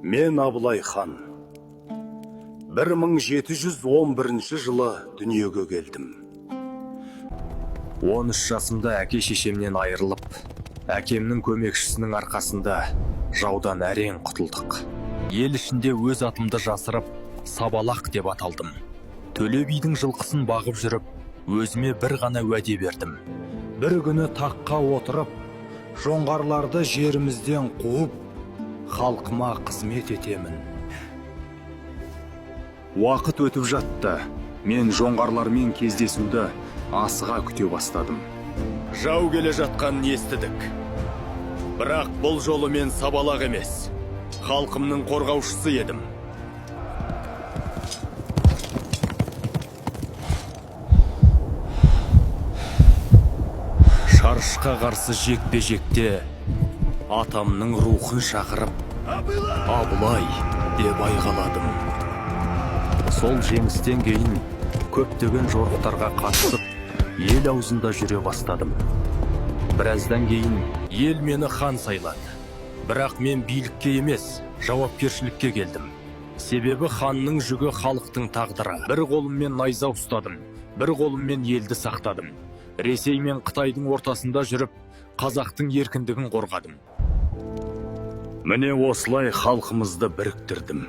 Мен Абылай хан. 1711 жылы дүниеге келдім. 13 жасымда әке-шешемнен айырылып, әкемнің көмекшісінің арқасында жаудан әрең құтылдық. Ел ішінде өз атымды жасырып, Сабалақ деп аталдым. Төле бидің жылқысын бағып жүріп, өзіме бір ғана уәде бердім. Бір күні таққа отырып, жоңғарларды жерімізден қуып, халқыма қызмет етемін. Уақыт өтіп жатты. Мен жоңғарлармен кездесуді асыға күте бастадым. Жау келе жатқанын естідік. Бірақ бұл жолы мен Сабалақ емес, халқымның қорғаушысы едім. Шарышқа қарсы жекпе-жекте атамның рухын шақырып, Абылай деп айғаладым. Сол жеңістен кейін көптеген жорықтарға қатысып, ел аузында жүре бастадым. Біраздан кейін ел мені хан сайлады. Бірақ мен билікке емес, жауапкершілікке келдім. Себебі ханның жүгі халықтың тағдыры. Бір қолыммен найза ұстадым, бір қолыммен елді сақтадым. Ресей мен Қытайдың ортасында жүріп, қазақтың еркіндігін қорғадым. Міне осылай халқымызды біріктірдім.